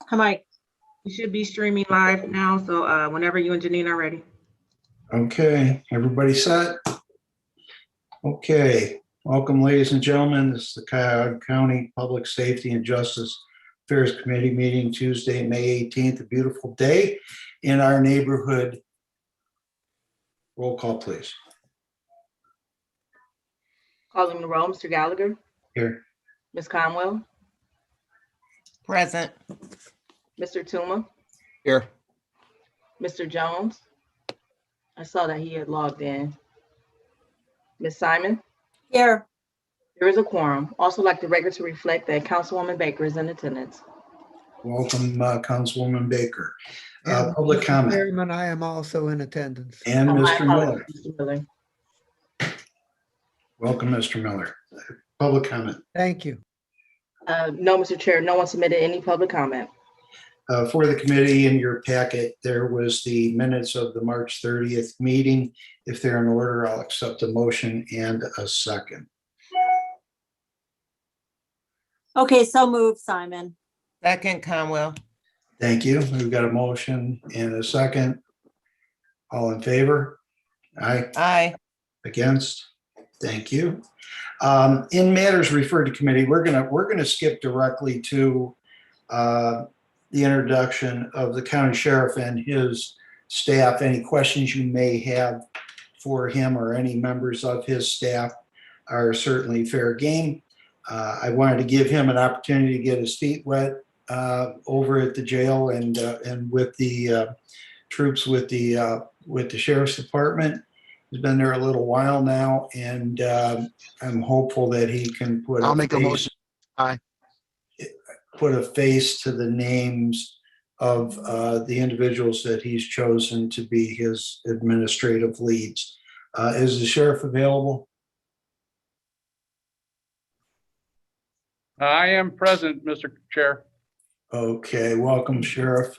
Hi, Mike. You should be streaming live now, so whenever you and Janine are ready. Okay, everybody set? Okay, welcome, ladies and gentlemen. This is the Cuyahoga County Public Safety and Justice Affairs Committee meeting Tuesday, May 18th, a beautiful day in our neighborhood. Roll call, please. Calling the roll, Mr. Gallagher, Here. Ms. Conwell, Present. Mr. Tuma, Here. Mr. Jones. I saw that he had logged in. Ms. Simon. Here. There is a quorum. Also like the record to reflect that Councilwoman Baker is in attendance. Welcome, Councilwoman Baker. Public Mr. comment. Chairman, I am also in attendance. And My Mr. Miller. apologies, Mr. Miller. Welcome, Mr. Miller. Public comment. Thank you. No, Mr. Chair, no one submitted any public comment. For the committee, in your packet, there was the minutes of the March 30th meeting. If they're in order, I'll accept a motion and a second. Okay, so moved, Simon. Second, Conwell. Thank you. We've got a motion and a second. All in favor? Aye. Aye. Against? Thank you. In matters referred to committee, we're gonna skip directly to the introduction of the county sheriff and his staff. Any questions you may have for him or any members of his staff are certainly fair game. I wanted to give him an opportunity to get his feet wet over at the jail and with the troops with the sheriff's department. He's been there a little while now, and I'm hopeful that he can put I'll make a motion. Aye. Put a face to the names of the individuals that he's chosen to be his administrative leads. Is the sheriff available? I am present, Mr. Chair. Okay, welcome, Sheriff.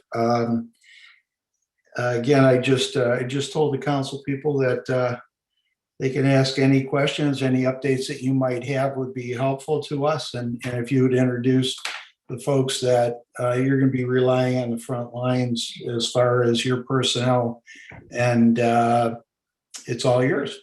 Again, I just told the council people that they can ask any questions, any updates that you might have would be helpful to us. And if you would introduce the folks that you're going to be relying on the front lines as far as your personnel, and it's all yours.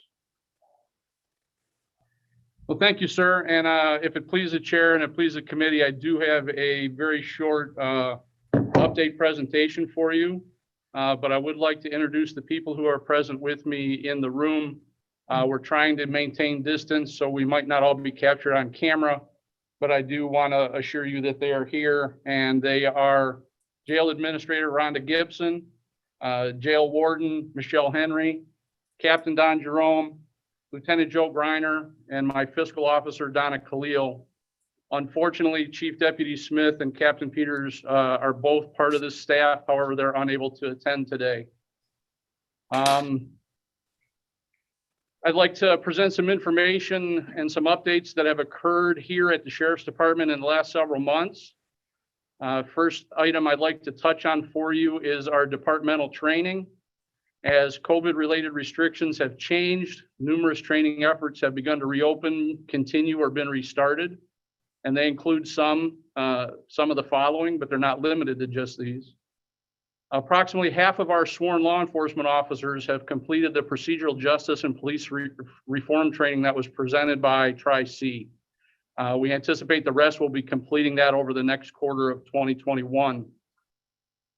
Well, thank you, sir. And if it pleases the chair and it pleases the committee, I do have a very short update presentation for you. But I would like to introduce the people who are present with me in the room. We're trying to maintain distance, so we might not all be captured on camera, but I do want to assure you that they are here, and they are Jail Administrator Rhonda Gibson, Jail Warden Michelle Henry, Captain Don Jerome, Lieutenant Joe Griner, and my Fiscal Officer Donna Khalil. Unfortunately, Chief Deputy Smith and Captain Peters are both part of this staff. However, they're unable to attend today. I'd like to present some information and some updates that have occurred here at the Sheriff's Department in the last several months. First item I'd like to touch on for you is our departmental training. As COVID-related restrictions have changed, numerous training efforts have begun to reopen, continue, or been restarted. And they include some of the following, but they're not limited to just these. Approximately half of our sworn law enforcement officers have completed the procedural justice and police reform training that was presented by Tri-C. We anticipate the rest will be completing that over the next quarter of 2021.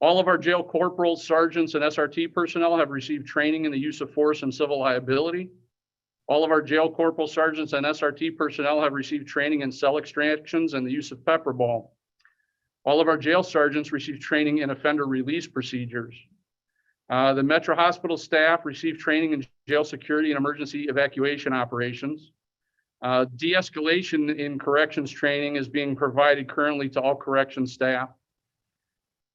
All of our jail corporals, sergeants, and SRT personnel have received training in the use of force and civil liability. All of our jail corporal, sergeants, and SRT personnel have received training in cell extractions and the use of pepper ball. All of our jail sergeants received training in offender release procedures. The Metro Hospital staff received training in jail security and emergency evacuation operations. De-escalation in corrections training is being provided currently to all corrections staff.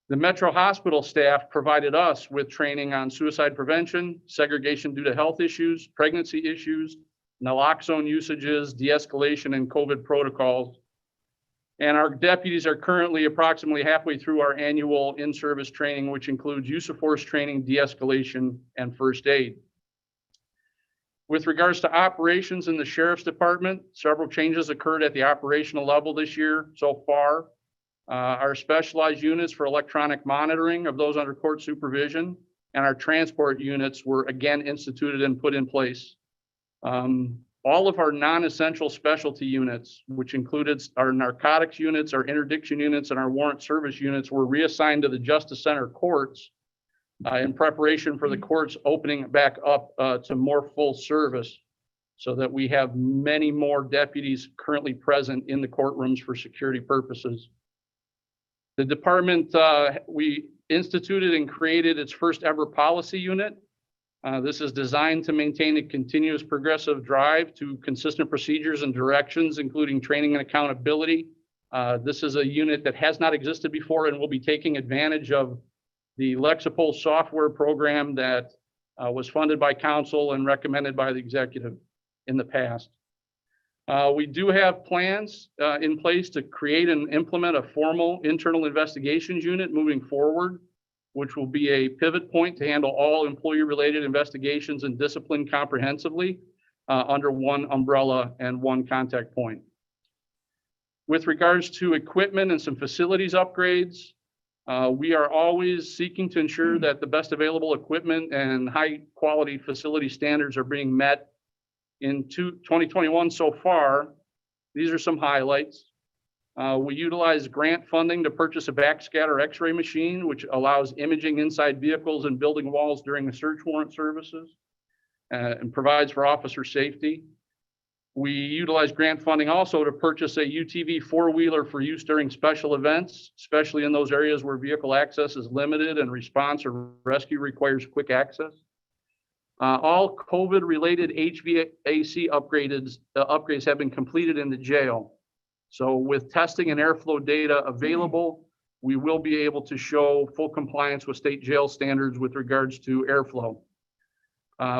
The Metro Hospital staff provided us with training on suicide prevention, segregation due to health issues, pregnancy issues, naloxone usages, de-escalation, and COVID protocols. And our deputies are currently approximately halfway through our annual in-service training, which includes use of force training, de-escalation, and first aid. With regards to operations in the Sheriff's Department, several changes occurred at the operational level this year so far. our specialized units for electronic monitoring of those under court supervision, and our transport units were again instituted and put in place. All of our non-essential specialty units, which included our narcotics units, our interdiction units, and our warrant service units, were reassigned to the Justice Center courts in preparation for the courts opening back up to more full service, so that we have many more deputies currently present in the courtrooms for security purposes. The department, we instituted and created its first ever policy unit. This is designed to maintain a continuous progressive drive to consistent procedures and directions, including training and accountability. This is a unit that has not existed before and will be taking advantage of the Lexipol software program that was funded by council and recommended by the executive in the past. We do have plans in place to create and implement a formal internal investigations unit moving forward, which will be a pivot point to handle all employee-related investigations and discipline comprehensively under one umbrella and one contact point. With regards to equipment and some facilities upgrades, we are always seeking to ensure that the best available equipment and high-quality facility standards are being met. In 2021 so far, these are some highlights. We utilize grant funding to purchase a backscatter X-ray machine, which allows imaging inside vehicles and building walls during the search warrant services and provides for officer safety. We utilize grant funding also to purchase a UTV four-wheeler for use during special events, especially in those areas where vehicle access is limited and response or rescue requires quick access. All COVID-related HVAC upgrades have been completed in the jail. So with testing and airflow data available, we will be able to show full compliance with state jail standards with regards to airflow.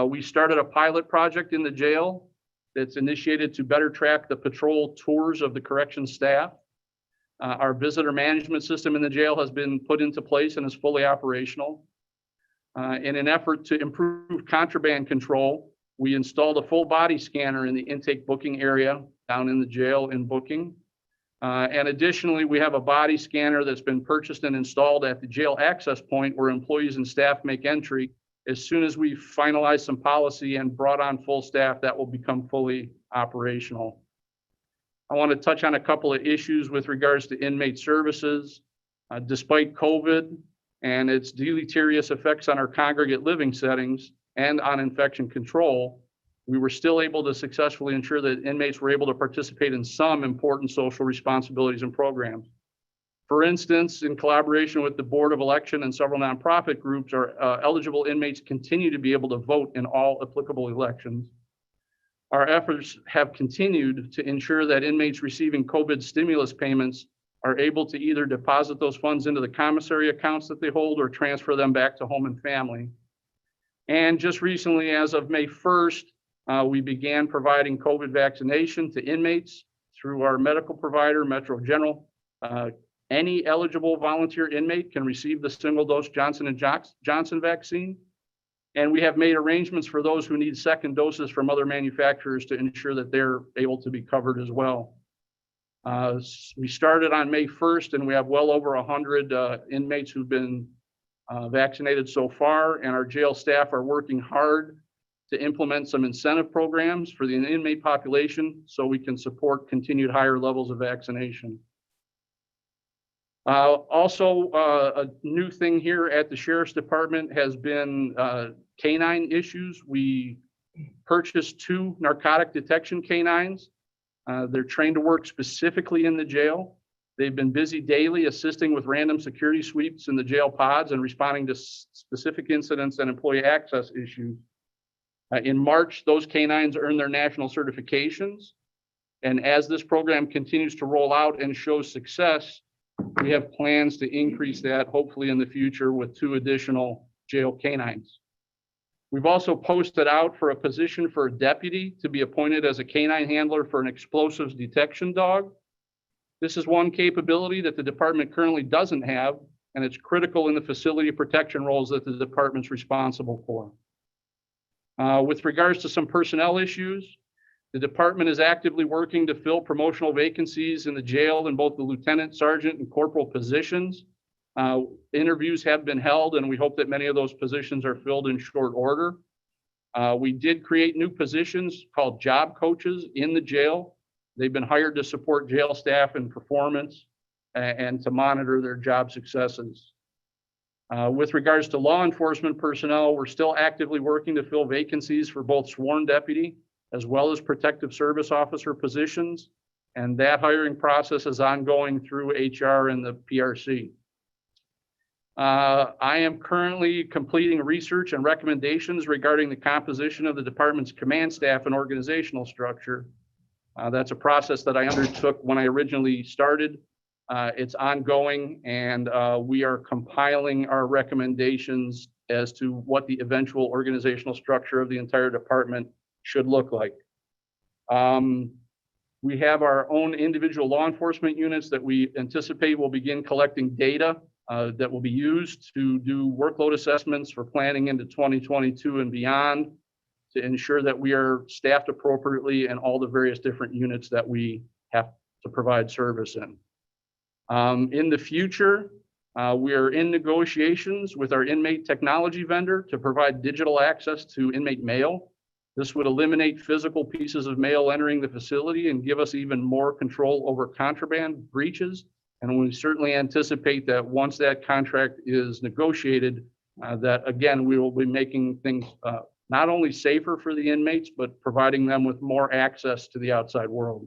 We started a pilot project in the jail that's initiated to better track the patrol tours of the corrections staff. Our visitor management system in the jail has been put into place and is fully operational. In an effort to improve contraband control, we installed a full body scanner in the intake booking area down in the jail in booking. And additionally, we have a body scanner that's been purchased and installed at the jail access point where employees and staff make entry. As soon as we finalize some policy and brought on full staff, that will become fully operational. I want to touch on a couple of issues with regards to inmate services. Despite COVID and its deleterious effects on our congregate living settings and on infection control, we were still able to successfully ensure that inmates were able to participate in some important social responsibilities and programs. For instance, in collaboration with the Board of Election and several nonprofit groups, our eligible inmates continue to be able to vote in all applicable elections. Our efforts have continued to ensure that inmates receiving COVID stimulus payments are able to either deposit those funds into the commissary accounts that they hold or transfer them back to home and family. And just recently, as of May 1st, we began providing COVID vaccination to inmates through our medical provider, Metro General. Any eligible volunteer inmate can receive the single-dose Johnson & Johnson vaccine. And we have made arrangements for those who need second doses from other manufacturers to ensure that they're able to be covered as well. We started on May 1st, and we have well over 100 inmates who've been vaccinated so far, and our jail staff are working hard to implement some incentive programs for the inmate population so we can support continued higher levels of vaccination. Also, a new thing here at the Sheriff's Department has been Canine Issues. We purchased 2 narcotic detection canines. They're trained to work specifically in the jail. They've been busy daily assisting with random security sweeps in the jail pods and responding to specific incidents and employee access issues. In March, those canines earned their national certifications. And as this program continues to roll out and show success, we have plans to increase that hopefully in the future with 2 additional jail canines. We've also posted out for a position for a deputy to be appointed as a canine handler for an explosives detection dog. This is one capability that the department currently doesn't have, and it's critical in the facility protection roles that the department's responsible for. With regards to some personnel issues, The department is actively working to fill promotional vacancies in the jail in both the lieutenant, sergeant, and corporal positions. Interviews have been held, and we hope that many of those positions are filled in short order. We did create new positions called job coaches in the jail. They've been hired to support jail staff in performance and to monitor their job successes. With regards to law enforcement personnel, we're still actively working to fill vacancies for both sworn deputy as well as protective service officer positions. And that hiring process is ongoing through HR and the PRC. I am currently completing research and recommendations regarding the composition of the department's command staff and organizational structure. That's a process that I undertook when I originally started. It's ongoing, and we are compiling our recommendations as to what the eventual organizational structure of the entire department should look like. We have our own individual law enforcement units that we anticipate will begin collecting data that will be used to do workload assessments for planning into 2022 and beyond, to ensure that we are staffed appropriately in all the various different units that we have to provide service in. In the future, we are in negotiations with our inmate technology vendor to provide digital access to inmate mail. This would eliminate physical pieces of mail entering the facility and give us even more control over contraband breaches. And we certainly anticipate that once that contract is negotiated, that again, we will be making things not only safer for the inmates, but providing them with more access to the outside world.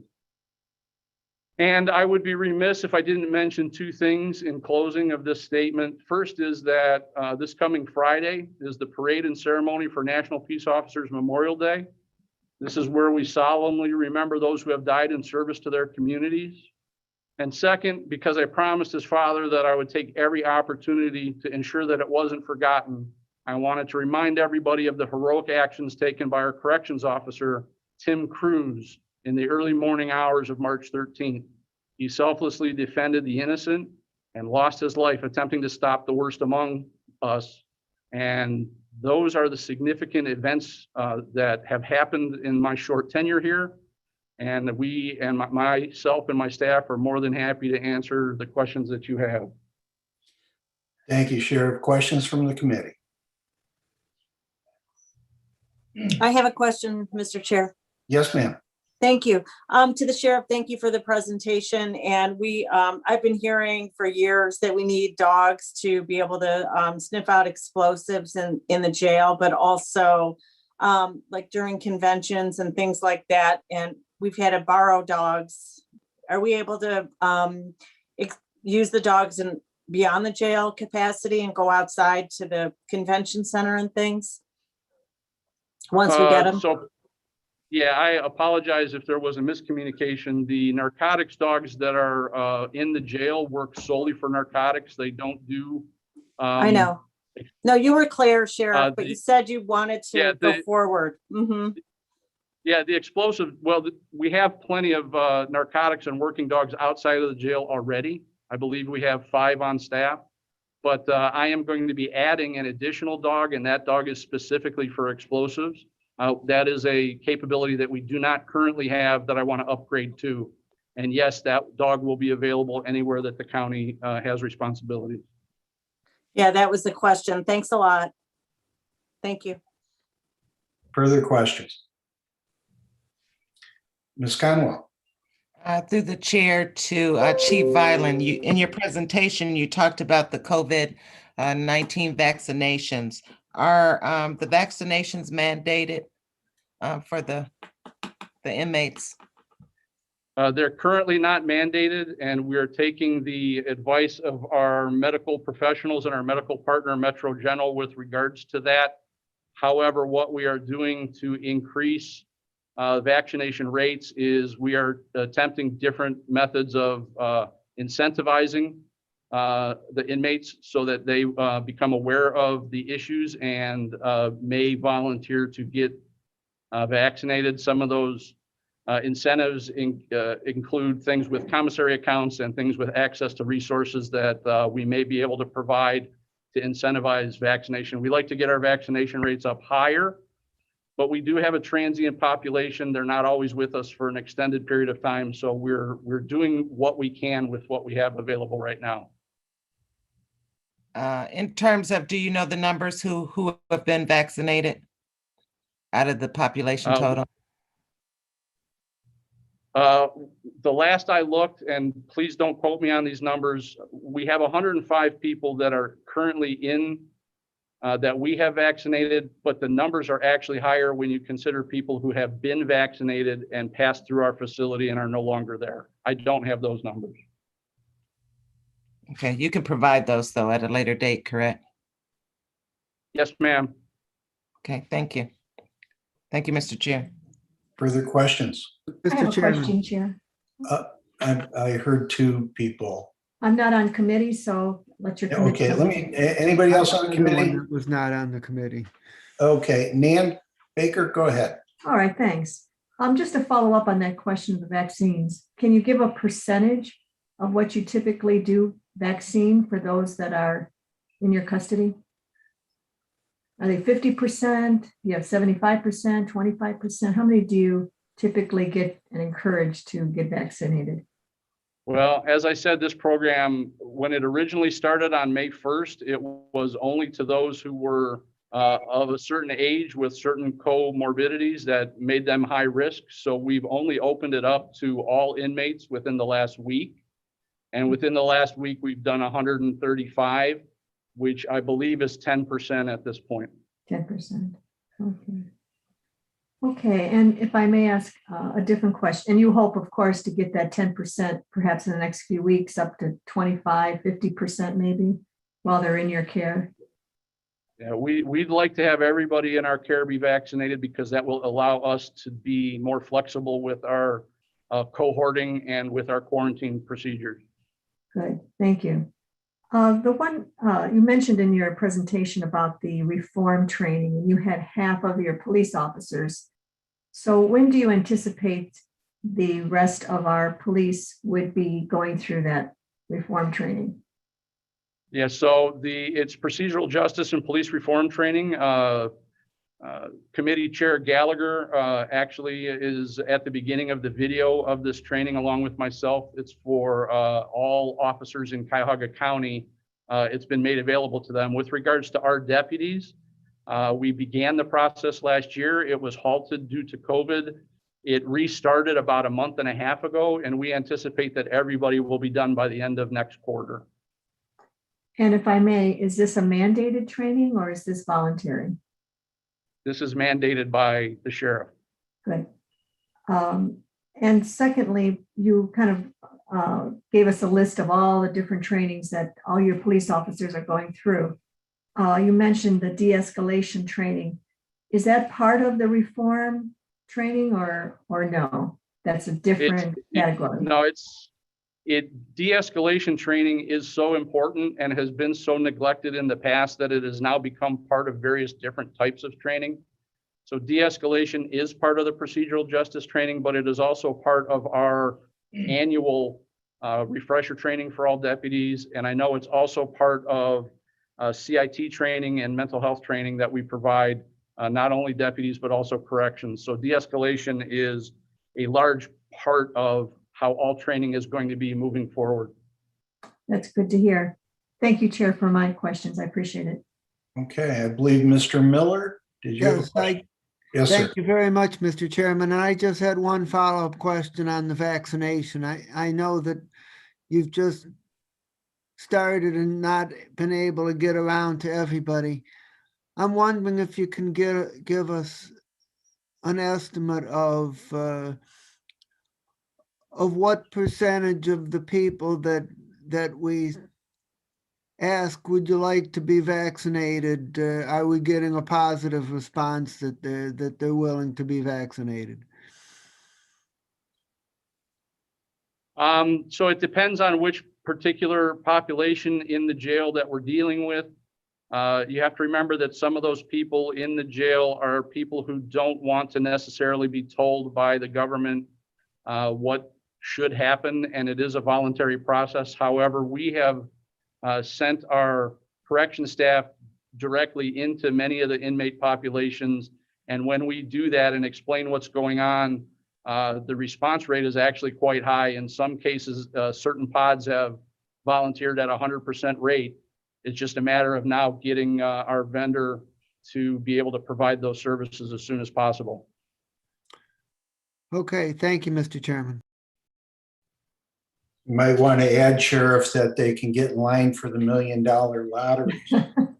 And I would be remiss if I didn't mention two things in closing of this statement. First is that this coming Friday is the parade and ceremony for National Peace Officers Memorial Day. This is where we solemnly remember those who have died in service to their communities. And second, because I promised his father that I would take every opportunity to ensure that it wasn't forgotten, I wanted to remind everybody of the heroic actions taken by our corrections officer, Tim Cruz, in the early morning hours of March 13th. He selflessly defended the innocent and lost his life attempting to stop the worst among us. And those are the significant events that have happened in my short tenure here. And we and myself and my staff are more than happy to answer the questions that you have. Thank you, Sheriff. Questions from the committee? I have a question, Mr. Chair. Yes, ma'am. Thank you. To the sheriff, thank you for the presentation. And I've been hearing for years that we need dogs to be able to sniff out explosives in the jail, but also like during conventions and things like that. And we've had to borrow dogs. Are we able to use the dogs in beyond the jail capacity and go outside to the convention center and things once we get them? Yeah, I apologize if there was a miscommunication. The narcotics dogs that are in the jail work solely for narcotics. They don't do. I know. No, you were clear, Sheriff, but you said you wanted to go forward. Mm-hmm. Yeah, the explosive, well, we have plenty of narcotics and working dogs outside of the jail already. I believe we have 5 on staff, but I am going to be adding an additional dog, and that dog is specifically for explosives. That is a capability that we do not currently have that I want to upgrade to. And yes, that dog will be available anywhere that the county has responsibilities. Yeah, that was the question. Thanks a lot. Thank you. Further questions? Ms. Conwell. Through the chair to Chief Violin, in your presentation, you talked about the COVID-19 vaccinations. Are the vaccinations mandated for the inmates? They're currently not mandated, and we're taking the advice of our medical professionals and our medical partner, Metro General, with regards to that. However, what we are doing to increase vaccination rates is we are attempting different methods of incentivizing the inmates so that they become aware of the issues and may volunteer to get vaccinated. Some of those incentives include things with commissary accounts and things with access to resources that we may be able to provide to incentivize vaccination. We like to get our vaccination rates up higher. but we do have a transient population. They're not always with us for an extended period of time. So we're doing what we can with what we have available right now. In terms of, do you know the numbers who have been vaccinated out of the population total? The last I looked, and please don't quote me on these numbers, we have 105 people that are currently in that we have vaccinated, but the numbers are actually higher when you consider people who have been vaccinated and passed through our facility and are no longer there. I don't have those numbers. Okay, you can provide those though at a later date, correct? Yes, ma'am. Okay, thank you. Thank you, Mr. Chair. Further questions? I have Mr. a Chairman, question, Chair. I heard two people. I'm not on committee, so let your committee. Okay, let me, anybody else on the I'm the one committee? that was not on the committee. Okay, Nan Baker, go ahead. All right, thanks. Just to follow up on that question of the vaccines, can you give a percentage of what you typically do vaccine for those that are in your custody? Are they 50%? You have 75%, 25%? How many do you typically get and encourage to get vaccinated? Well, as I said, this program, when it originally started on May 1st, it was only to those who were of a certain age with certain comorbidities that made them high risk. So we've only opened it up to all inmates within the last week. And within the last week, we've done 135, which I believe is 10% at this point. 10%. Okay. Okay, and if I may ask a different question, and you hope, of course, to get that 10% perhaps in the next few weeks up to 25, 50% maybe while they're in your care. Yeah, we'd like to have everybody in our care be vaccinated because that will allow us to be more flexible with our cohorting and with our quarantine procedures. Good, thank you. The one you mentioned in your presentation about the reform training, and you had half of your police officers. So when do you anticipate the rest of our police would be going through that reform training? Yeah, so it's procedural justice and police reform training. Committee Chair Gallagher actually is at the beginning of the video of this training along with myself. It's for all officers in Cuyahoga County. It's been made available to them. With regards to our deputies, we began the process last year. It was halted due to COVID. It restarted about a month and a half ago, and we anticipate that everybody will be done by the end of next quarter. And if I may, is this a mandated training or is this voluntary? This is mandated by the sheriff. Good. And secondly, you kind of gave us a list of all the different trainings that all your police officers are going through. You mentioned the de-escalation training. Is that part of the reform training or no? That's a different category. No, de-escalation training is so important and has been so neglected in the past that it has now become part of various different types of training. So de-escalation is part of the procedural justice training, but it is also part of our annual refresher training for all deputies. And I know it's also part of CIT training and mental health training that we provide, not only deputies, but also corrections. So de-escalation is a large part of how all training is going to be moving forward. That's good to hear. Thank you, Chair, for my questions. I appreciate it. Okay, I believe Mr. Miller, did you have a Yes, question? Yes, sir. Thank you very much, Mr. Chairman. And I just had one follow-up question on the vaccination. I know that you've just started and not been able to get around to everybody. I'm wondering if you can give us an estimate of what percentage of the people that we ask, would you like to be vaccinated? Are we getting a positive response that they're willing to be vaccinated? So it depends on which particular population in the jail that we're dealing with. You have to remember that some of those people in the jail are people who don't want to necessarily be told by the government what should happen, and it is a voluntary process. However, we have sent our correction staff directly into many of the inmate populations And when we do that and explain what's going on, the response rate is actually quite high. In some cases, certain pods have volunteered at 100% rate. It's just a matter of now getting our vendor to be able to provide those services as soon as possible. Okay, thank you, Mr. Chairman. You might want to add, Sheriff, that they can get in line for the $1 million lotteries.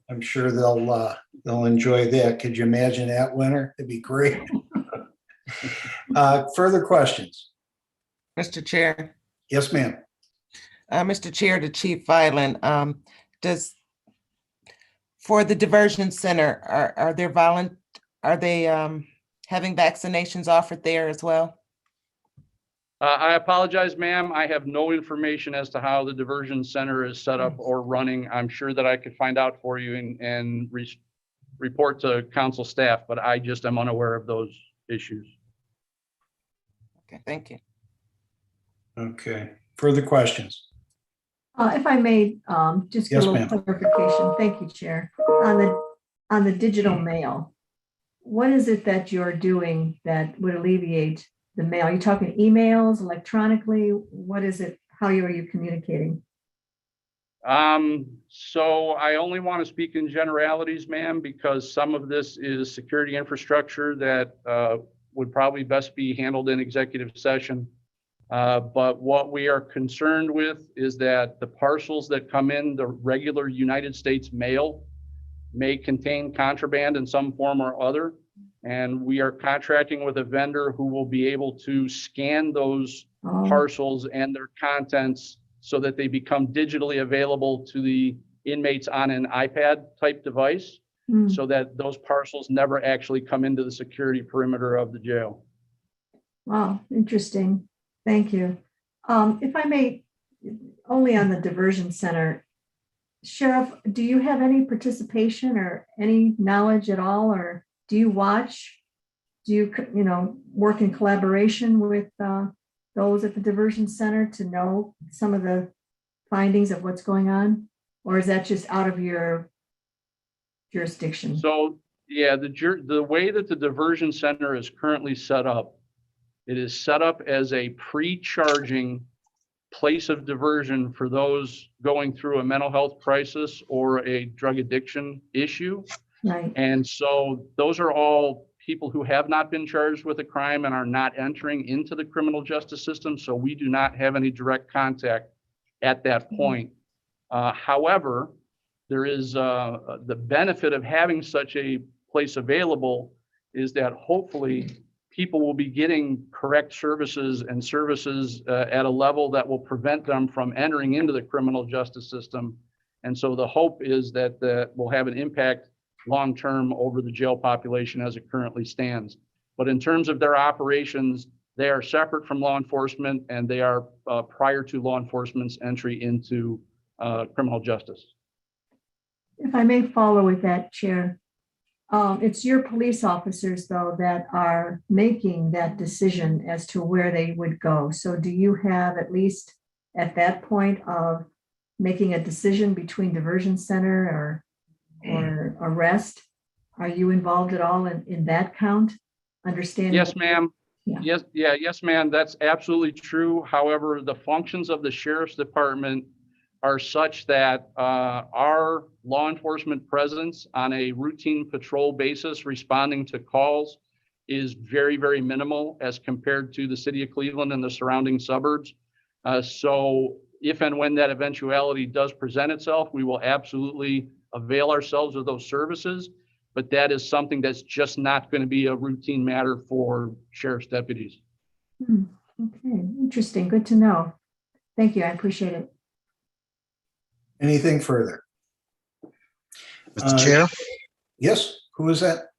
I'm sure they'll enjoy that. Could you imagine that winner? It'd be great. Further questions? Mr. Chair, Yes, ma'am. Mr. Chair to Chief Violent, for the diversion center, are they having vaccinations offered there as well? I apologize, ma'am. I have no information as to how the diversion center is set up or running. I'm sure that I could find out for you and report to council staff, but I just am unaware of those issues. Okay, thank you. Okay. Further questions? If I may, just get Yes, a little ma'am. clarification. Thank you, Chair. On the digital mail, what is it that you're doing that would alleviate the mail? Are you talking emails, electronically? What is it? How are you communicating? So I only want to speak in generalities, ma'am, because some of this is security infrastructure that would probably best be handled in executive session. But what we are concerned with is that the parcels that come in the regular United States mail may contain contraband in some form or other. And we are contracting with a vendor who will be able to scan those parcels and their contents so that they become digitally available to the inmates on an iPad type device, so that those parcels never actually come into the security perimeter of the jail. Wow, interesting. Thank you. If I may, only on the diversion center, Sheriff, do you have any participation or any knowledge at all, or do you watch? Do you, work in collaboration with those at the diversion center to know some of the findings of what's going on? Or is that just out of your jurisdiction? So, yeah, the way that the diversion center is currently set up, it is set up as a pre-charging place of diversion for those going through a mental health crisis or a drug addiction issue. Right. And so those are all people who have not been charged with a crime and are not entering into the criminal justice system. So we do not have any direct contact at that point. However, there is the benefit of having such a place available is that hopefully people will be getting correct services and services at a level that will prevent them from entering into the criminal justice system. And so the hope is that that will have an impact long-term over the jail population as it currently stands. But in terms of their operations, they are separate from law enforcement, and they are prior to law enforcement's entry into criminal justice. If I may follow with that, Chair, it's your police officers, though, that are making that decision as to where they would go. So do you have, at least at that point of making a decision between diversion center or arrest, are you involved at all in that count? Understanding? Yes, ma'am. Yeah. Yes, ma'am. That's absolutely true. However, the functions of the sheriff's department are such that our law enforcement presence on a routine patrol basis responding to calls is very, very minimal as compared to the city of Cleveland and the surrounding suburbs. So if and when that eventuality does present itself, we will absolutely avail ourselves of those services. But that is something that's just not going to be a routine matter for sheriff's deputies. Okay, interesting. Good to know. Thank you. I appreciate it. Anything further? Mr. Chair, Yes, who is that?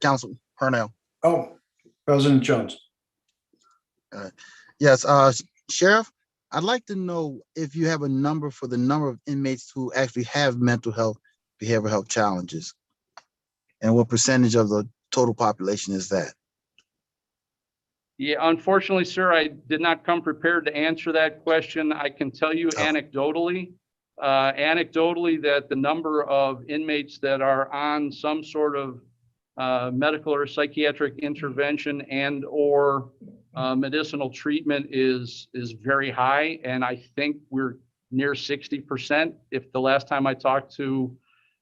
Council Purnell. Oh, President Jones. Yes, Sheriff, I'd like to know if you have a number for the number of inmates who actually have mental health, behavioral health challenges, and what percentage of the total population is that? Yeah, unfortunately, sir, I did not come prepared to answer that question. I can tell you anecdotally that the number of inmates that are on some sort of medical or psychiatric intervention and or medicinal treatment is very high. And I think we're near 60% if the last time I talked to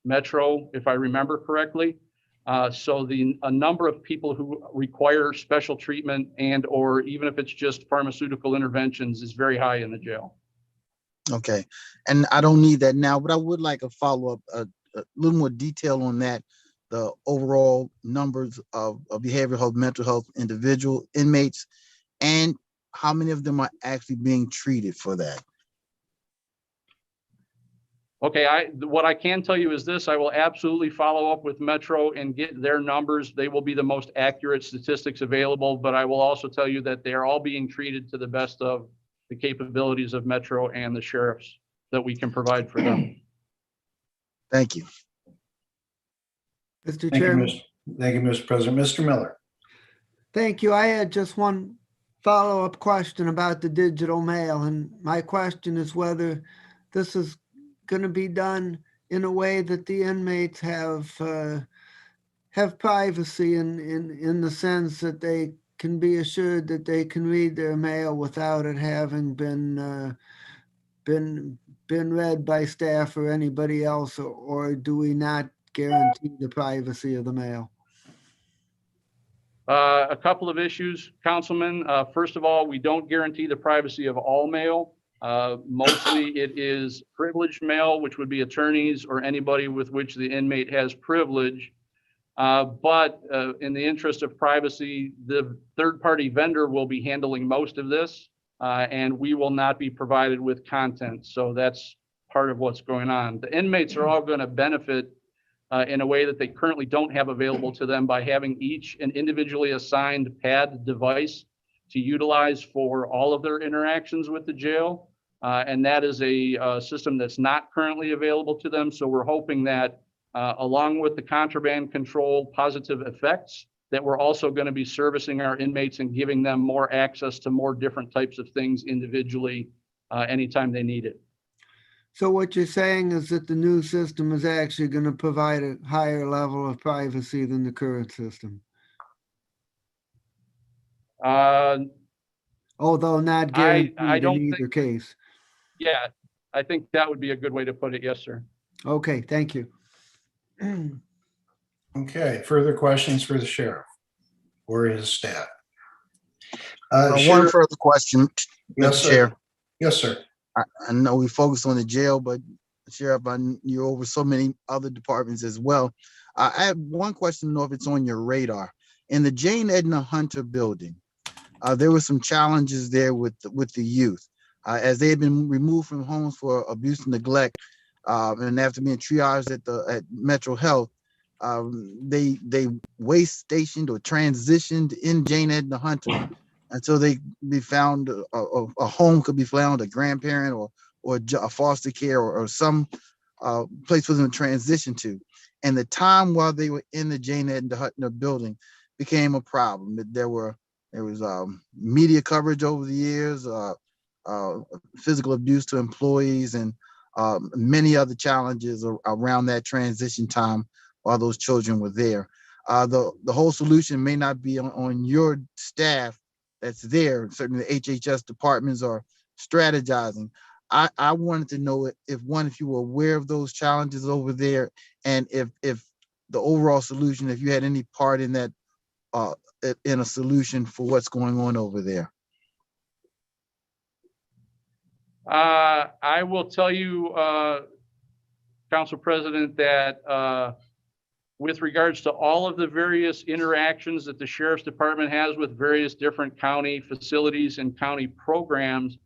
Metro, if I remember correctly. So a number of people who require special treatment and or even if it's just pharmaceutical interventions is very high in the jail. Okay, and I don't need that now, but I would like a follow-up, a little more detail on that, the overall numbers of behavioral health, mental health individual inmates, and how many of them are actually being treated for that. Okay, what I can tell you is this: I will absolutely follow up with Metro and get their numbers. They will be the most accurate statistics available, but I will also tell you that they are all being treated to the best of the capabilities of Metro and the sheriffs that we can provide for them. Thank you. Mr. Thank you, Chairman. Thank you, Mr. President. Mr. Miller. Thank you. I had just one follow-up question about the digital mail, and my question is whether this is going to be done in a way that the inmates have privacy in the sense that they can be assured that they can read their mail without it having been read by staff or anybody else, or do we not guarantee the privacy of the mail? A couple of issues, Councilman. First of all, we don't guarantee the privacy of all mail. Mostly it is privileged mail, which would be attorneys or anybody with which the inmate has privilege. But in the interest of privacy, the third-party vendor will be handling most of this, and we will not be provided with content. So that's part of what's going on. The inmates are all going to benefit in a way that they currently don't have available to them by having each an individually assigned pad device to utilize for all of their interactions with the jail. And that is a system that's not currently available to them. So we're hoping that along with the contraband control positive effects, that we're also going to be servicing our inmates and giving them more access to more different types of things individually anytime they need it. So what you're saying is that the new system is actually going to provide a higher level of privacy than the current system, although not guaranteed in either case. Yeah, I think that would be a good way to put it. Yes, sir. Okay, thank you. Okay, further questions for the sheriff or his staff? One Sheriff- further question, Yes, Mr. sir. Chair. Yes, sir. I know we focused on the jail, but Sheriff, you're over so many other departments as well. I have one question to know if it's on your radar. In the Jane Edna Hunter building, there were some challenges there with the youth. As they had been removed from homes for abuse and neglect, and after being triaged at Metro Health, they waste stationed or transitioned in Jane Edna Hunter until they be found, a home could be found, a grandparent or a foster care or some place for them to transition to. And the time while they were in the Jane Edna Hunter building became a problem. There was media coverage over the years, physical abuse to employees, and many other challenges around that transition time while those children were there. The whole solution may not be on your staff that's there. Certainly the HHS departments are strategizing. I wanted to know if you were aware of those challenges over there, and if the overall solution, if you had any part in that, in a solution for what's going on over there. I will tell you, Council President, that with regards to all of the various interactions that the Sheriff's Department has with various different county facilities and county programs,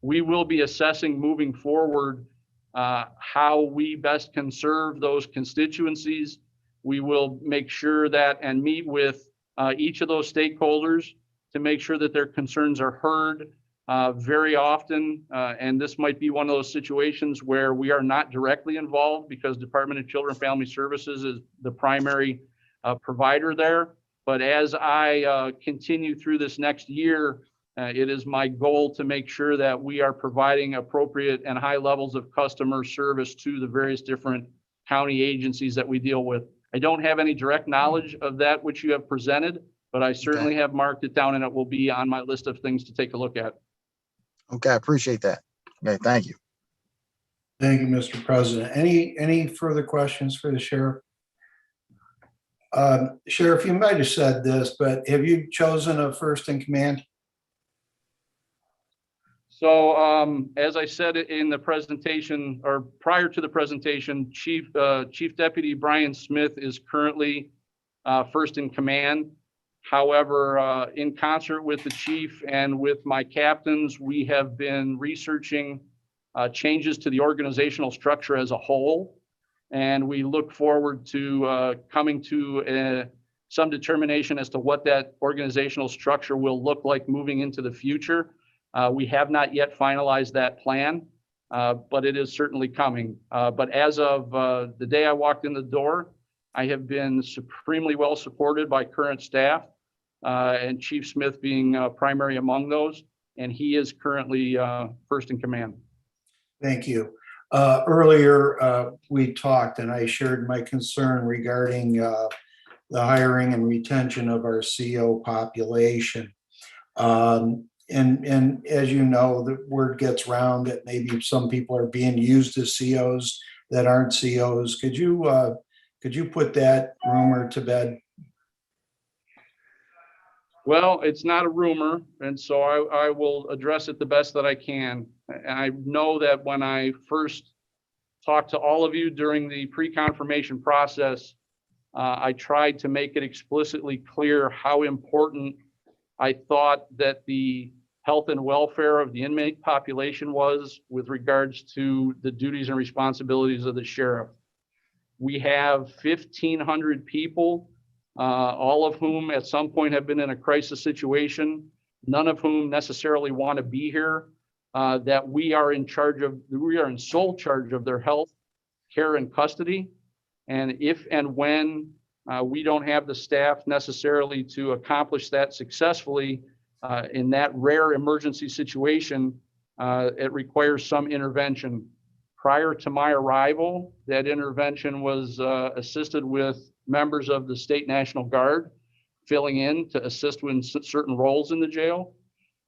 we will be assessing moving forward how we best can serve those constituencies. We will make sure that and meet with each of those stakeholders to make sure that their concerns are heard very often. And this might be one of those situations where we are not directly involved because Department of Children and Family Services is the primary provider there. But as I continue through this next year, it is my goal to make sure that we are providing appropriate and high levels of customer service to the various different county agencies that we deal with. I don't have any direct knowledge of that which you have presented, but I certainly have marked it down and it will be on my list of things to take a look at. Okay, I appreciate that. Okay, thank you. Thank you, Mr. President. Any further questions for the sheriff? Sheriff, you might have said this, but have you chosen a first in command? So as I said in the presentation, or prior to the presentation, Chief Deputy Brian Smith is currently first in command. However, in concert with the chief and with my captains, we have been researching changes to the organizational structure as a whole. And we look forward to coming to some determination as to what that organizational structure will look like moving into the future. We have not yet finalized that plan, but it is certainly coming. But as of the day I walked in the door, I have been supremely well supported by current staff, and Chief Smith being primary among those, and he is currently first in command. Thank you. Earlier, we talked and I shared my concern regarding the hiring and retention of our CO population. And as you know, the word gets around that maybe some people are being used as COs that aren't COs. Could you put that rumor to bed? Well, it's not a rumor, and so I will address it the best that I can. And I know that when I first talked to all of you during the pre-confirmation process, I tried to make it explicitly clear how important I thought that the health and welfare of the inmate population was with regards to the duties and responsibilities of the sheriff. We have 1,500 people, all of whom at some point have been in a crisis situation, none of whom necessarily want to be here, that we are in sole charge of their health, care, and custody. And if and when we don't have the staff necessarily to accomplish that successfully, in that rare emergency situation, it requires some intervention. Prior to my arrival, that intervention was assisted with members of the State National Guard filling in to assist with certain roles in the jail.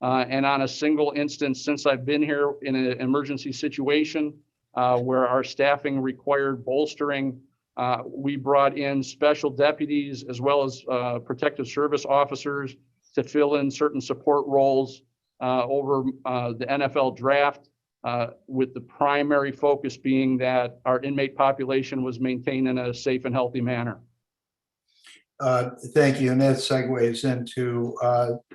And on a single instance, since I've been here in an emergency situation where our staffing required bolstering, we brought in special deputies as well as protective service officers to fill in certain support roles over the NFL draft, with the primary focus being that our inmate population was maintained in a safe and healthy manner. Thank you. And that segues into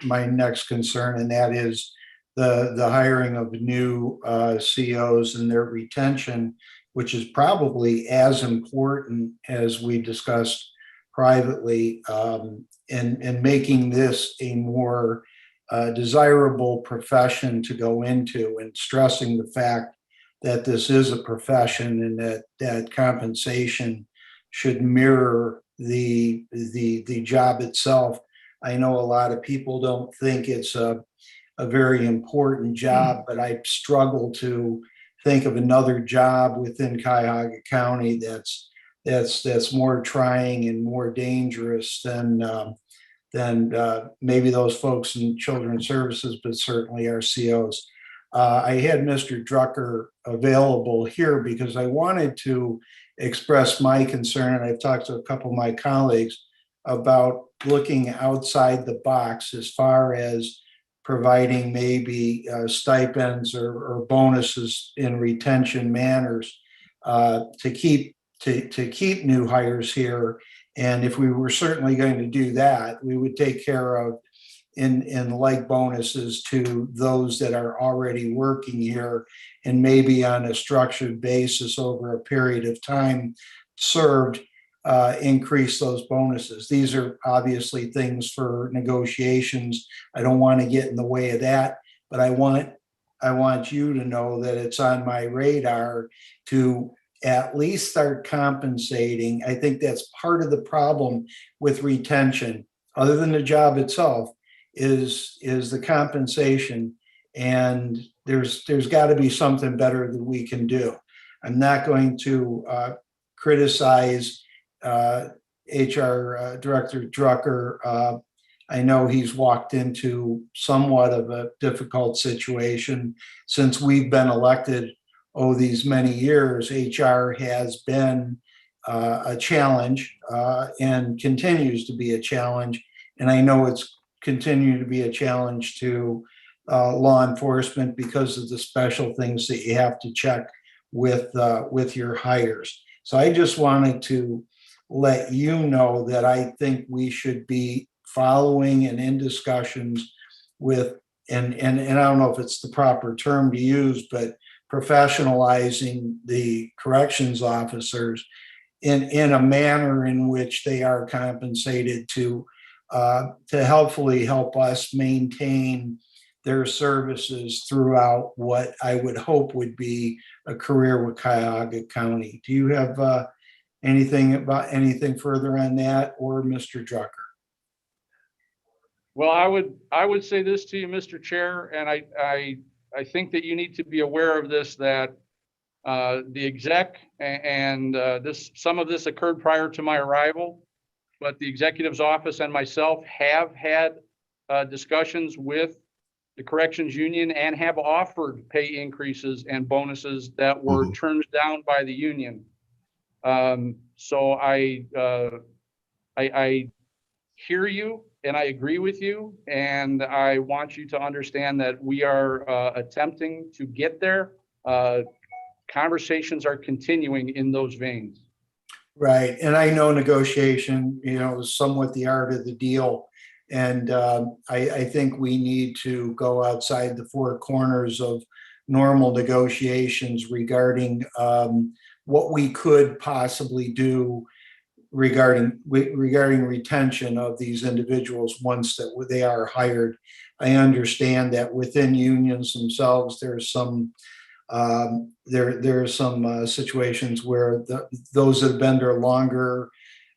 my next concern, and that is the hiring of new COs and their retention, which is probably as important as we discussed privately, and making this a more desirable profession to go into, and stressing the fact that this is a profession and that compensation should mirror the job itself. I know a lot of people don't think it's a very important job, but I struggle to think of another job within Cuyahoga County that's more trying and more dangerous than maybe those folks in Children's Services, but certainly our COs. I had Mr. Drucker available here because I wanted to express my concern, and I've talked to a couple of my colleagues about looking outside the box as far as providing maybe stipends or bonuses in retention manners to keep new hires here. And if we were certainly going to do that, we would take care of in like bonuses to those that are already working here, and maybe on a structured basis over a period of time served, increase those bonuses. These are obviously things for negotiations. I don't want to get in the way of that, but I want you to know that it's on my radar to at least start compensating. I think that's part of the problem with retention, other than the job itself, is the compensation. And there's got to be something better that we can do. I'm not going to criticize HR Director Drucker, I know he's walked into somewhat of a difficult situation since we've been elected. These many years, HR has been a challenge and continues to be a challenge. And I know it's continued to be a challenge to law enforcement because of the special things that you have to check with your hires. So I just wanted to let you know that I think we should be following and in discussions with, and I don't know if it's the proper term to use, but professionalizing the corrections officers in a manner in which they are compensated to helpfully help us maintain their services throughout what I would hope would be a career with Cuyahoga County. Do you have anything further on that, or Mr. Drucker? Well, I would say this to you, Mr. Chair, and I think that you need to be aware of this, that the exec and some of this occurred prior to my arrival, but the executive's office and myself have had discussions with the corrections union and have offered pay increases and bonuses that were turned down by the union. So I hear you and I agree with you, and I want you to understand that we are attempting to get there. Conversations are continuing in those veins. Right, and I know negotiation, is somewhat the art of the deal. And I think we need to go outside the four corners of normal negotiations regarding what we could possibly do regarding retention of these individuals once that they are hired. I understand that within unions themselves, there's some there are some situations where those that have been there longer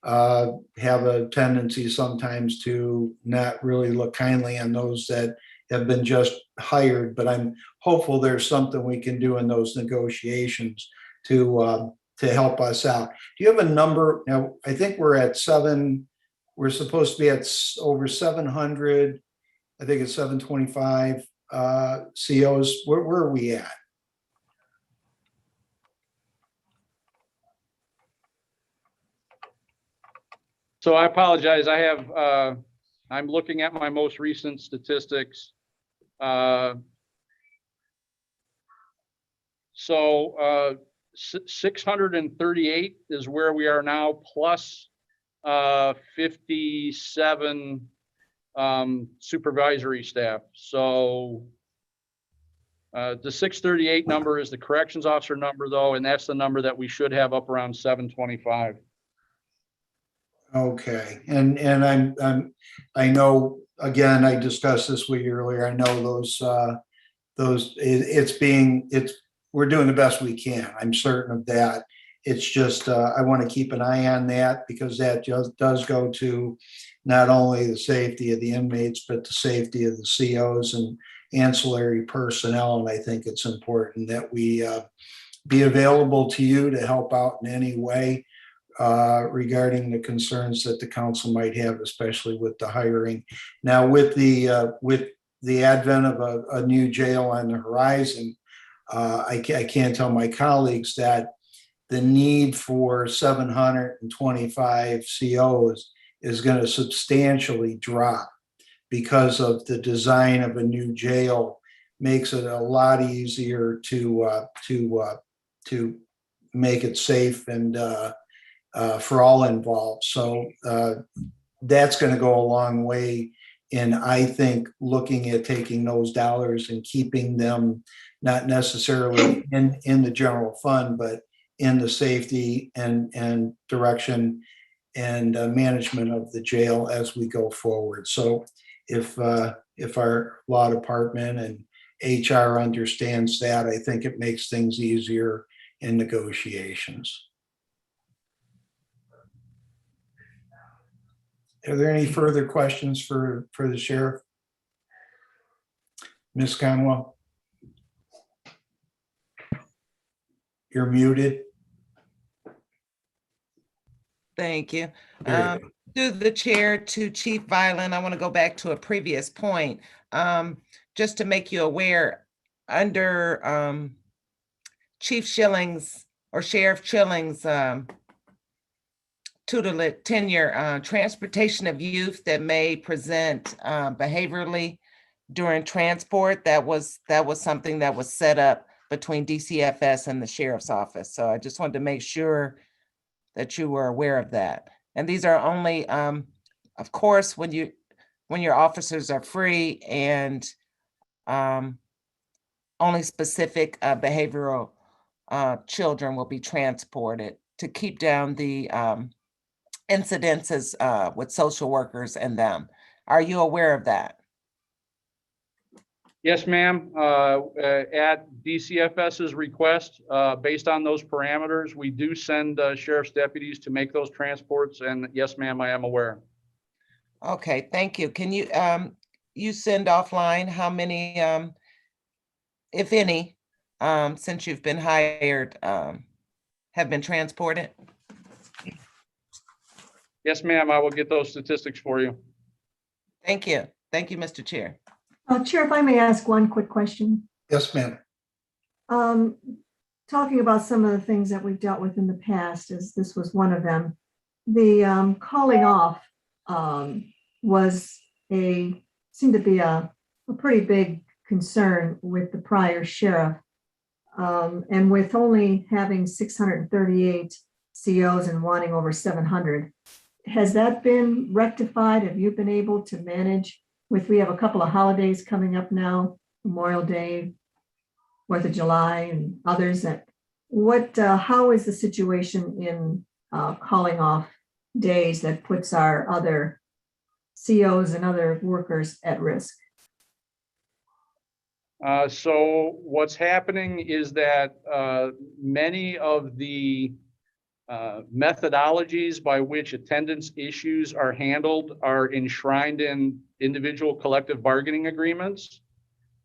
have a tendency sometimes to not really look kindly on those that have been just hired. But I'm hopeful there's something we can do in those negotiations to help us out. Do you have a number? Now, I think we're supposed to be at over 700. I think it's 725 COs. Where are we at? So I apologize. I'm looking at my most recent statistics. So 638 is where we are now, plus 57 supervisory staff. So the 638 number is the corrections officer number, though, and that's the number that we should have up around 725. Okay, and I know, again, I discussed this with you earlier. I know we're doing the best we can. I'm certain of that. It's just I want to keep an eye on that, because that just does go to not only the safety of the inmates, but the safety of the COs and ancillary personnel. And I think it's important that we be available to you to help out in any way regarding the concerns that the council might have, especially with the hiring. Now, with the advent of a new jail on the horizon, I can't tell my colleagues that the need for 725 COs is going to substantially drop, because of the design of a new jail makes it a lot easier to make it safe and for all involved. So that's going to go a long way in, I think, looking at taking those dollars and keeping them not necessarily in the general fund, but in the safety and direction and management of the jail as we go forward. So if our law department and HR understands that, I think it makes things easier in negotiations. Are there any further questions for the sheriff? Ms. Conwell? You're muted. Thank you. Very good. Through the chair to Chief Violin, I want to go back to a previous point. Just to make you aware, under Chief Schilling's or Sheriff Schilling's tutelage tenure, transportation of youth that may present behaviorally during transport, that was something that was set up between DCFS and the Sheriff's Office. So I just wanted to make sure that you were aware of that. And these are only, of course, when your officers are free, and only specific behavioral children will be transported to keep down the incidences with social workers and them. Are you aware of that? Yes, ma'am. At DCFS's request, based on those parameters, we do send sheriff's deputies to make those transports. And yes, ma'am, I am aware. Okay, thank you. Can you you send offline how many, if any, since you've been hired, have been transported? Yes, ma'am. I will get those statistics for you. Thank you. Thank you, Mr. Chair. Chair, if I may ask one quick question. Yes, ma'am. Talking about some of the things that we've dealt with in the past, as this was one of them, the calling off seemed to be a pretty big concern with the prior sheriff. And with only having 638 COs and wanting over 700, has that been rectified? Have you been able to manage we have a couple of holidays coming up now, Memorial Day, 4th of July, and others. How is the situation in calling off days that puts our other COs and other workers at risk? So what's happening is that many of the methodologies by which attendance issues are handled are enshrined in individual collective bargaining agreements.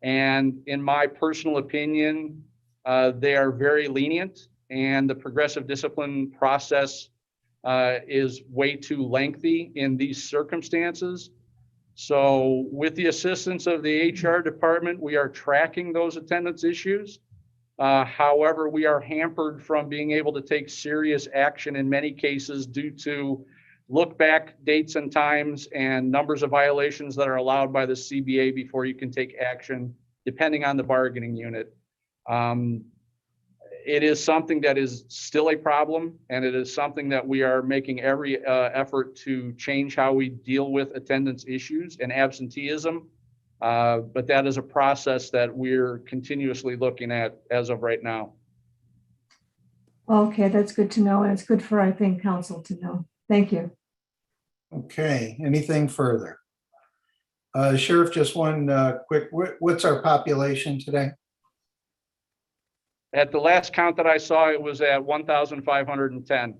And in my personal opinion, they are very lenient, and the progressive discipline process is way too lengthy in these circumstances. So with the assistance of the HR department, we are tracking those attendance issues. However, we are hampered from being able to take serious action in many cases due to look back dates and times and numbers of violations that are allowed by the CBA before you can take action, depending on the bargaining unit. It is something that is still a problem, and it is something that we are making every effort to change how we deal with attendance issues and absenteeism. But that is a process that we're continuously looking at as of right now. Okay, that's good to know. And it's good for, I think, council to know. Thank you. Okay, anything further? Sheriff, just one quick, what's our population today? At the last count that I saw, it was at 1,510.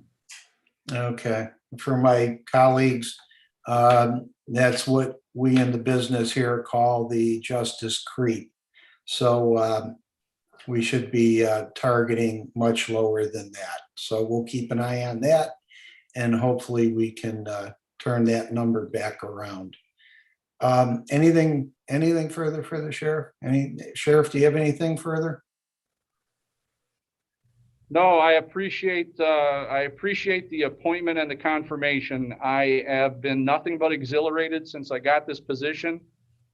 Okay, for my colleagues, that's what we in the business here call the justice creep. So we should be targeting much lower than that. So we'll keep an eye on that, and hopefully we can turn that number back around. Anything further for the sheriff? Sheriff, do you have anything further? No, I appreciate the appointment and the confirmation. I have been nothing but exhilarated since I got this position.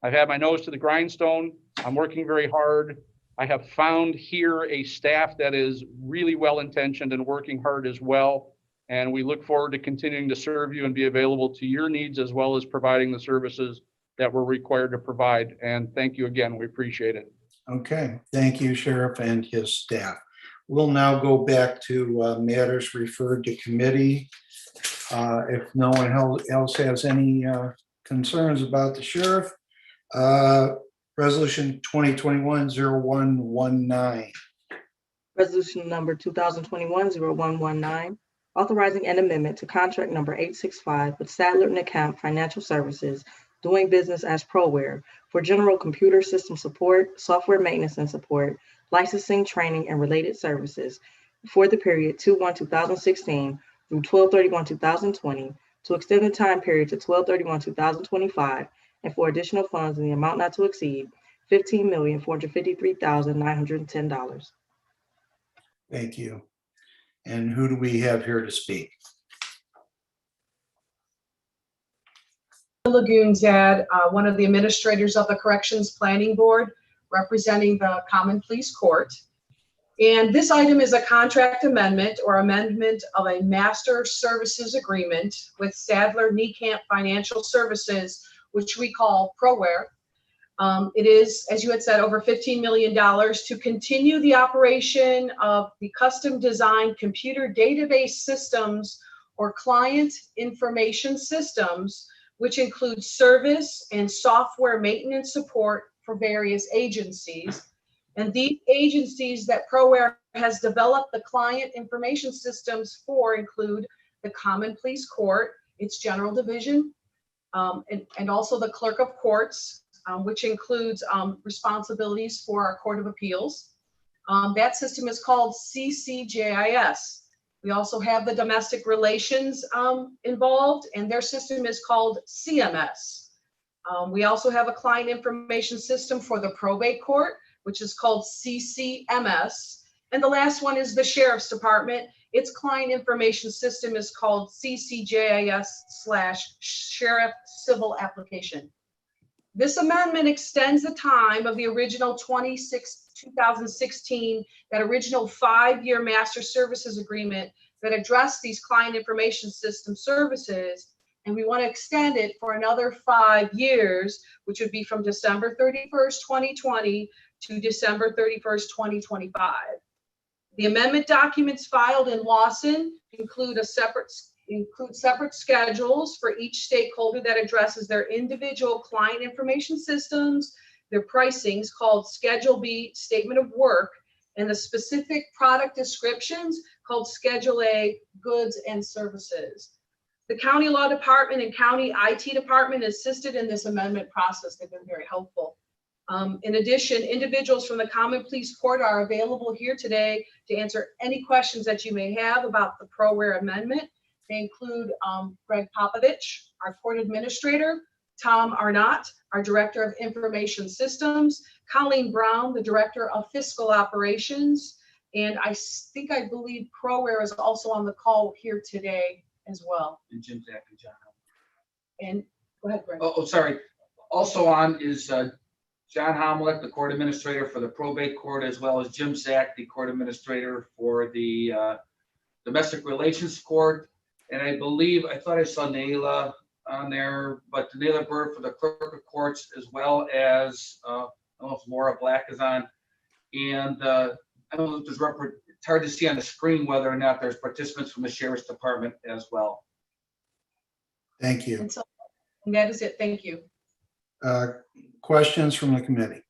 I've had my nose to the grindstone. I'm working very hard. I have found here a staff that is really well-intentioned and working hard as well. And we look forward to continuing to serve you and be available to your needs, as well as providing the services that we're required to provide. And thank you again. We appreciate it. Okay, thank you, Sheriff and his staff. We'll now go back to matters referred to committee. If no one else has any concerns about the sheriff, resolution 2021-0119. Resolution number 2021-0119, authorizing an amendment to contract number 865 with Sadler & Camp Financial Services, doing business as ProWare, for general computer system support, software maintenance and support, licensing, training, and related services for the period 2/1/2016 through 12/31/2020 to extend the time period to 12/31/2025 and for additional funds in the amount not to exceed $15,453,910. Thank you. And who do we have here to speak? Lagoon Dad, one of the administrators of the Corrections Planning Board, representing the Common Pleas Court. And this item is a contract amendment or amendment of a master services agreement with Sadler Niekamp Financial Services, which we call ProWare. It is, as you had said, over $15 million to continue the operation of the custom designed computer database systems or client information systems, which includes service and software maintenance support for various agencies. And these agencies that ProWare has developed the client information systems for include the Common Pleas Court, its general division, and also the Clerk of Courts, which includes responsibilities for our Court of Appeals. That system is called CCJIS. We also have the domestic relations involved, and their system is called CMS. We also have a client information system for the probate court, which is called CCMS. And the last one is the Sheriff's Department. Its client information system is called CCJIS/Sheriff Civil Application. This amendment extends the time of the original 2016, that original 5-year master services agreement that addressed these client information system services. And we want to extend it for another 5 years, which would be from December 31st, 2020 to December 31st, 2025. The amendment documents filed in Lawson include separate schedules for each stakeholder that addresses their individual client information systems, their pricings called Schedule B Statement of Work, and the specific product descriptions called Schedule A Goods and Services. The County Law Department and County IT Department assisted in this amendment process. They've been very helpful. In addition, individuals from the Common Pleas Court are available here today to answer any questions that you may have about the ProWare amendment. They include Greg Popovich, our court administrator, Tom Arnott, our director of information systems, Colleen Brown, the director of fiscal operations, and I believe ProWare is also on the call here today as well. And Jim Zach and John. And go ahead, Greg. Oh, sorry. Also on is John Homlick, the court administrator for the probate court, as well as Jim Zach, the court administrator for the domestic relations court. And I thought I saw Naila on there, but Naila Bird for the clerk of courts, as well as, I don't know if Laura Black is on. And I don't know if there's, it's hard to see on the screen whether or not there's participants from the Sheriff's Department as well. Thank you. And that is it. Thank you. Questions from the committee?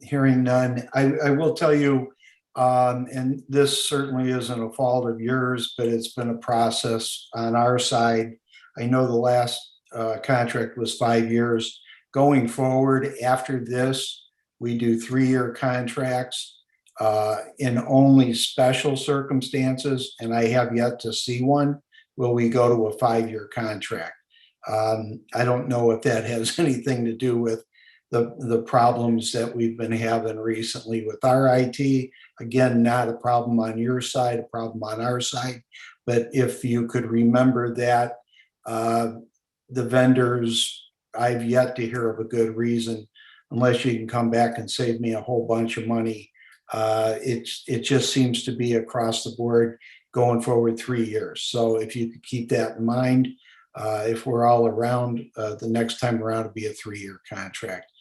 Hearing none, I will tell you, and this certainly isn't a fault of yours, but it's been a process on our side. I know the last contract was 5 years. Going forward after this, we do 3-year contracts in only special circumstances, and I have yet to see one. Will we go to a 5-year contract? I don't know if that has anything to do with the problems that we've been having recently with our IT. Again, not a problem on your side, a problem on our side. But if you could remember that the vendors, I've yet to hear of a good reason, unless you can come back and save me a whole bunch of money. It just seems to be across the board going forward 3 years. So if you could keep that in mind, if we're all around, the next time around it'll be a 3-year contract.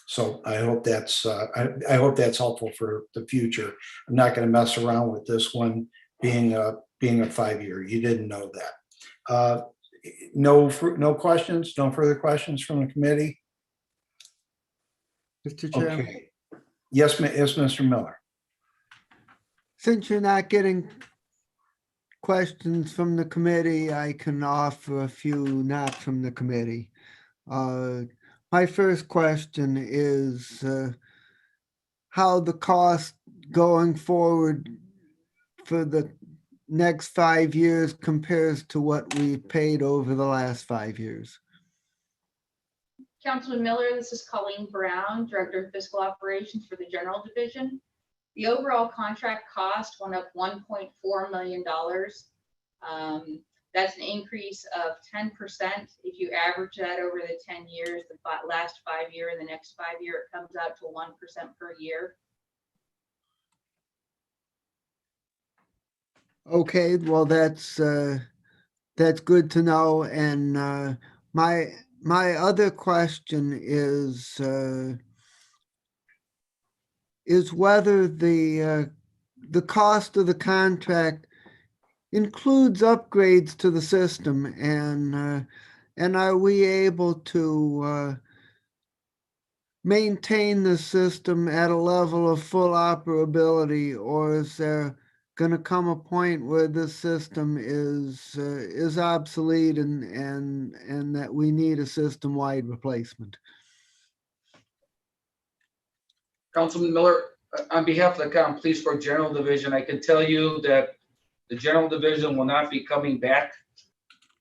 So I hope that's helpful for the future. I'm not going to mess around with this one being a 5-year. You didn't know that. No questions, no further questions from the committee? Mr. Chairman, Okay. Yes, Mr. Miller. since you're not getting questions from the committee, I can offer a few not from the committee. My first question is, how the cost going forward for the next 5 years compares to what we paid over the last 5 years? Councilman Miller, this is Colleen Brown, Director of Fiscal Operations for the General Division. The overall contract cost went up $1.4 million. That's an increase of 10%. If you average that over the 10 years, the last 5 year and the next 5 year, it comes out to 1% per year. Okay, well, that's good to know. And my other question is whether the cost of the contract includes upgrades to the system, and are we able to maintain the system at a level of full operability, or is there going to come a point where the system is obsolete and that we need a system-wide replacement? Councilman Miller, on behalf of the Common Police Court General Division, I can tell you that the General Division will not be coming back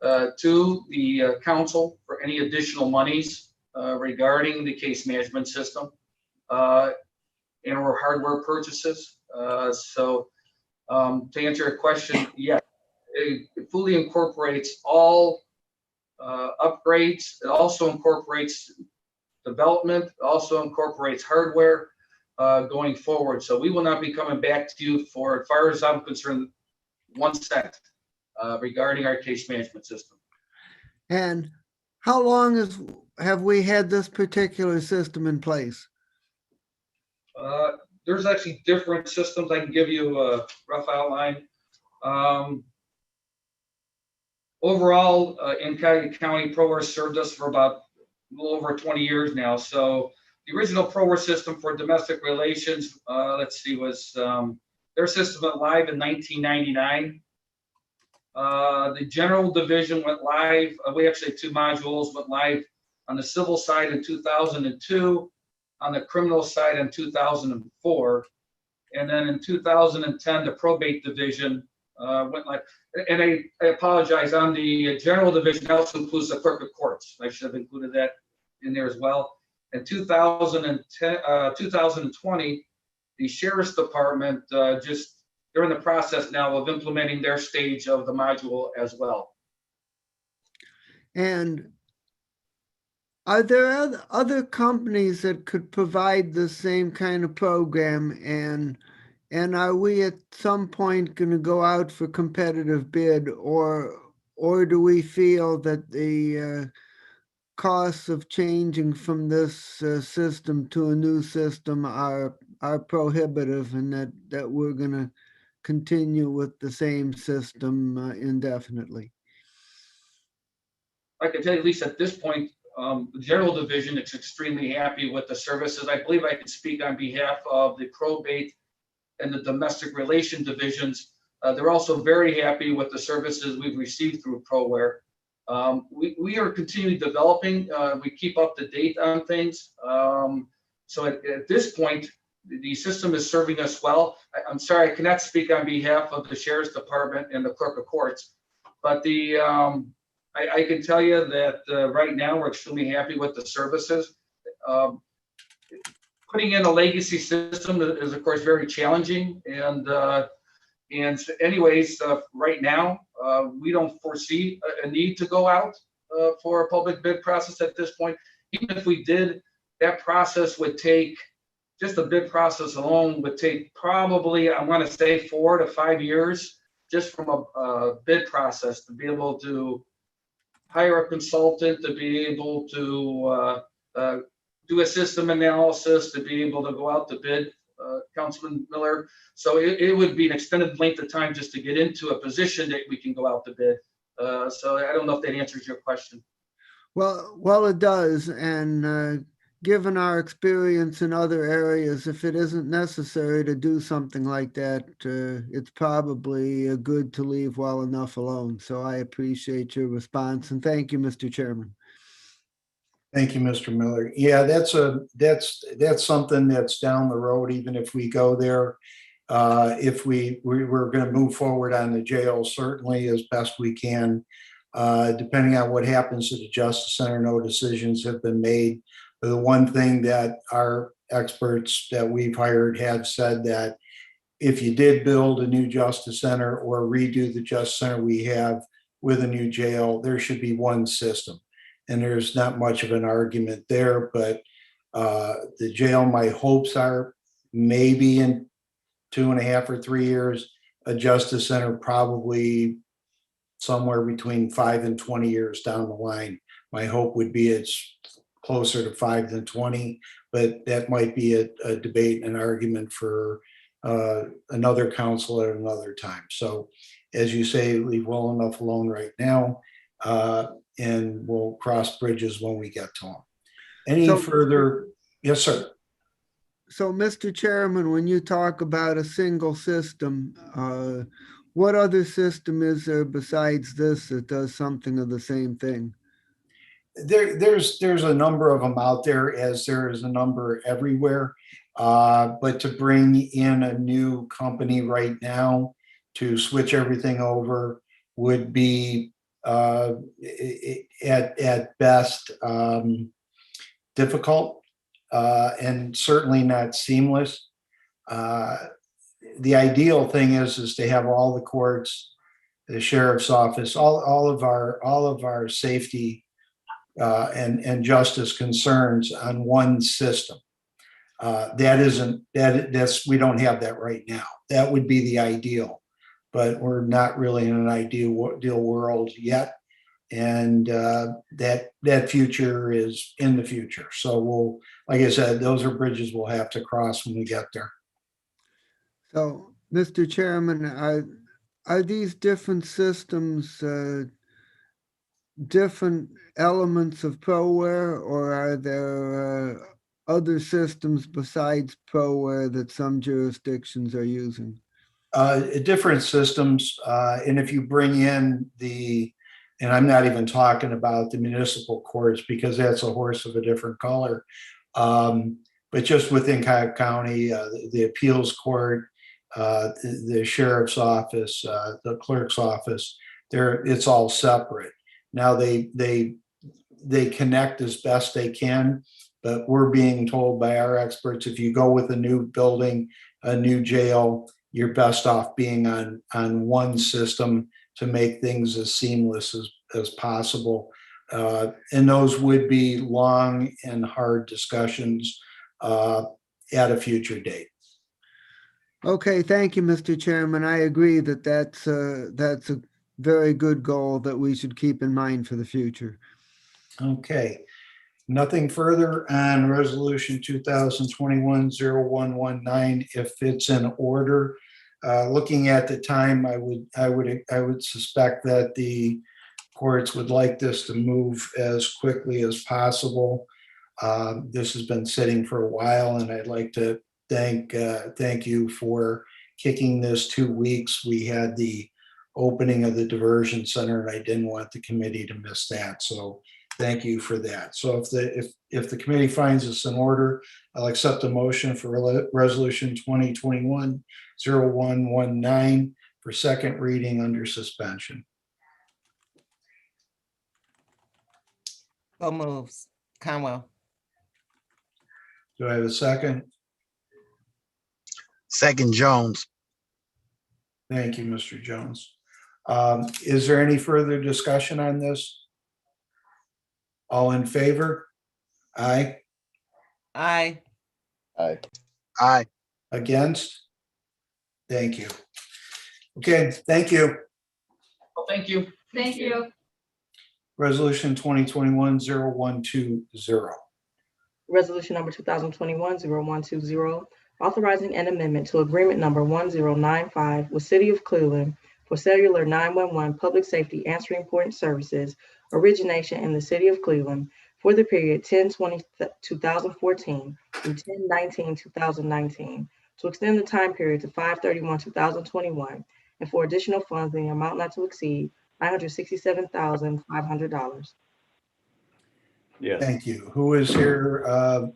to the council for any additional monies regarding the case management system and or hardware purchases. So to answer your question, yes, it fully incorporates all upgrades. It also incorporates development, it also incorporates hardware going forward. So we will not be coming back to you for, as far as I'm concerned, 1 cent regarding our case management system. And how long have we had this particular system in place? There's actually different systems. I can give you a rough outline. Overall, in Cuyahoga County, ProWare served us for about a little over 20 years now. So the original ProWare system for domestic relations, was their system went live in 1999. The General Division went live. We actually had 2 modules went live on the civil side in 2002, on the criminal side in 2004, and then in 2010 the Probate Division went live. And I apologize, on the General Division that also includes the clerk of courts. I should have included that in there as well. In 2020, the Sheriff's Department just they're in the process now of implementing their stage of the module as well. And are there other companies that could provide the same kind of program, and are we at some point going to go out for competitive bid, or do we feel that the costs of changing from this system to a new system are prohibitive, and that we're going to continue with the same system indefinitely? I can tell you, at least at this point, the General Division is extremely happy with the services. I believe I can speak on behalf of the Probate and the Domestic Relation Divisions. They're also very happy with the services we've received through ProWare. We are continually developing. We keep up to date on things. So at this point, the system is serving us well. I'm sorry, I cannot speak on behalf of the Sheriff's Department and the Clerk of Courts, but I can tell you that right now we're extremely happy with the services. Putting in a legacy system is of course very challenging, and anyways, right now we don't foresee a need to go out for a public bid process at this point. Even if we did, that process would take, just the bid process alone would take probably, I want to say 4 to 5 years just from a bid process to be able to hire a consultant, to be able to do a system analysis, to be able to go out to bid, Councilman Miller. So it would be an extended length of time just to get into a position that we can go out to bid. So I don't know if that answers your question. Well, it does. And given our experience in other areas, if it isn't necessary to do something like that, it's probably good to leave well enough alone. So I appreciate your response, and thank you, Mr. Chairman. Thank you, Mr. Miller. Yeah, that's something that's down the road, even if we go there. If we're going to move forward on the jail, certainly as best we can. Depending on what happens at the Justice Center, no decisions have been made. The one thing that our experts that we've hired have said that if you did build a new Justice Center or redo the Justice Center we have with a new jail, there should be one system. And there's not much of an argument there, but the jail, my hopes are maybe in 2.5 or 3 years, a Justice Center probably somewhere between 5 and 20 years down the line. My hope would be it's closer to 5 than 20, but that might be a debate and an argument for another council at another time. So as you say, leave well enough alone right now, and we'll cross bridges when we get to them. Any So- further? Yes, sir. So, Mr. Chairman, when you talk about a single system, what other system is there besides this that does something of the same thing? There's a number of them out there, as there is a number everywhere. But to bring in a new company right now to switch everything over would be at best difficult, and certainly not seamless. The ideal thing is to have all the courts, the sheriff's office, all of our safety and justice concerns on one system. We don't have that right now. That would be the ideal, but we're not really in an ideal world yet. And that future is in the future. So like I said, those are bridges we'll have to cross when we get there. So, Mr. Chairman, are these different systems different elements of ProWare, or are there other systems besides ProWare that some jurisdictions are using? Different systems, and if you bring in and I'm not even talking about the municipal courts because that's a horse of a different color, but just within Cuyahoga County, the appeals court, the sheriff's office, the clerk's office, it's all separate. Now they connect as best they can, but we're being told by our experts, if you go with a new building, a new jail, you're best off being on one system to make things as seamless as possible. And those would be long and hard discussions at a future date. Okay, thank you, Mr. Chairman. I agree that that's a very good goal that we should keep in mind for the future. Okay. Nothing further on resolution 2021-0119 if it's in order. Looking at the time, I would suspect that the courts would like this to move as quickly as possible. This has been sitting for a while, and I'd like to thank you for kicking this 2 weeks. We had the opening of the diversion center, and I didn't want the committee to miss that. So thank you for that. So if the committee finds this in order, I'll accept a motion for resolution 2021-0119 for second reading under suspension. So moves. Conwell. Do I have a second? Second, Jones. Thank you, Mr. Jones. Is there any further discussion on this? All in favor? Aye. Aye. Aye. Against? Thank you. Okay, thank you. Well, thank you. Thank you. Resolution 2021-0120. Resolution number 2021-0120, authorizing an amendment to agreement number 1095 with City of Cleveland for cellular 911 public safety answering point services origination in the City of Cleveland for the period 10/20/2014 through 10/19/2019 to extend the time period to 5/31/2021 and for additional funds in the amount not to exceed $967,500. Yes. Thank you. Who is here?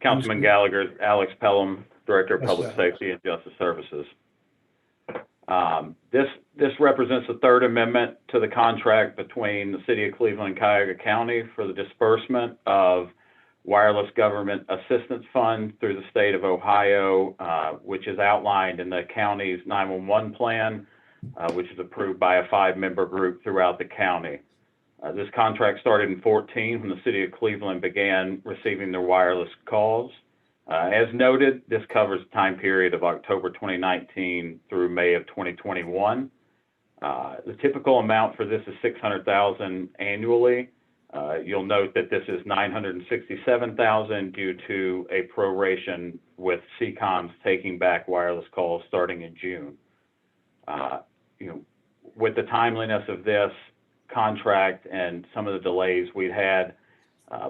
Councilman Gallagher, Alex Pelham, Director of Yes, Public sir. Safety and Justice Services. This represents the third amendment to the contract between the City of Cleveland and Cuyahoga County for the disbursement of wireless government assistance fund through the state of Ohio, which is outlined in the county's 911 plan, which is approved by a 5-member group throughout the county. This contract started in 2014 when the City of Cleveland began receiving their wireless calls. As noted, this covers the time period of October 2019 through May of 2021. The typical amount for this is $600,000 annually. You'll note that this is $967,000 due to a proration with CCOMs taking back wireless calls starting in June. With the timeliness of this contract and some of the delays we'd had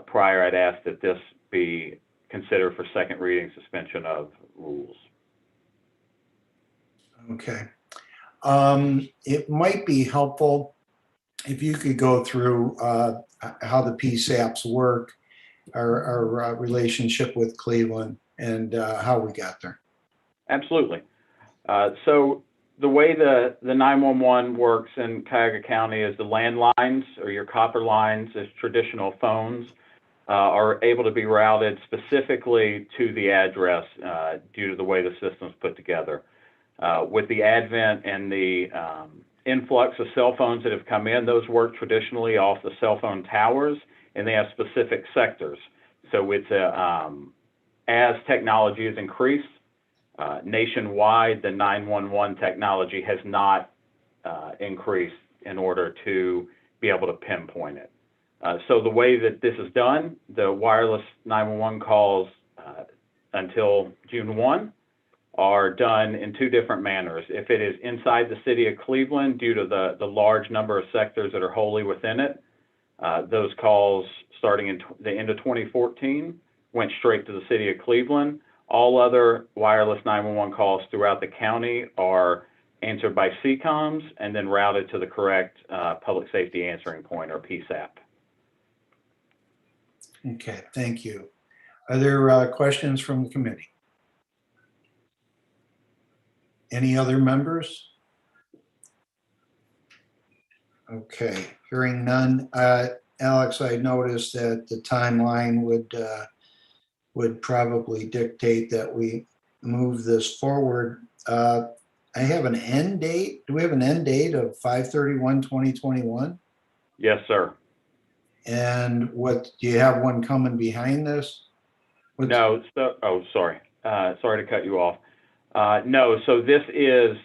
prior, I'd ask that this be considered for second reading suspension of rules. Okay. It might be helpful if you could go through how the PSAPs work, our relationship with Cleveland, and how we got there. Absolutely. So the way the 911 works in Cuyahoga County is the landlines, or your copper lines, as traditional phones, are able to be routed specifically to the address due to the way the system's put together. With the advent and the influx of cell phones that have come in, those work traditionally off the cell phone towers, and they have specific sectors. So it's as technology has increased, nationwide, the 911 technology has not increased in order to be able to pinpoint it. So the way that this is done, the wireless 911 calls until June 1 are done in two different manners. If it is inside the City of Cleveland, due to the large number of sectors that are wholly within it, those calls starting in the end of 2014 went straight to the City of Cleveland. All other wireless 911 calls throughout the county are answered by CCOMs and then routed to the correct public safety answering point, or PSAP. Okay, thank you. Are there questions from the committee? Any other members? Okay, hearing none. Alex, I noticed that the timeline would probably dictate that we move this forward. I have an end date. Do we have an end date of 5/31/2021? Yes, sir. And what, do you have one coming behind this? No, so, sorry. Sorry to cut you off. No, so this is,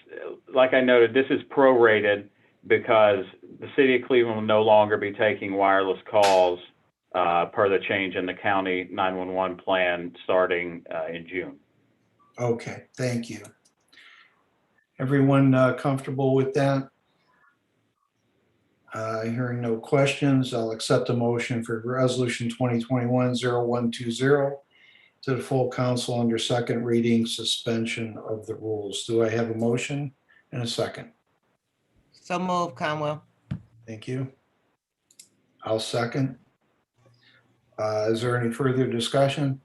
like I noted, this is prorated because the City of Cleveland will no longer be taking wireless calls per the change in the county 911 plan starting in June. Okay, thank you. Everyone comfortable with that? Hearing no questions, I'll accept a motion for Resolution 2021-0120 to the full council under second reading suspension of the rules. Do I have a motion and a second? So move, Conwell. Thank you. I'll second. Is there any further discussion?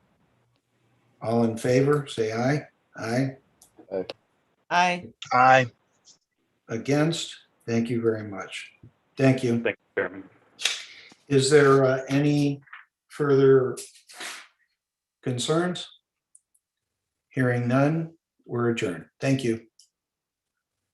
All in favor, say aye. Aye. Aye. Aye. Against? Thank you very much. Thank you. Thank you, Chairman. Is there any further concerns? Hearing none, we're adjourned. Thank you.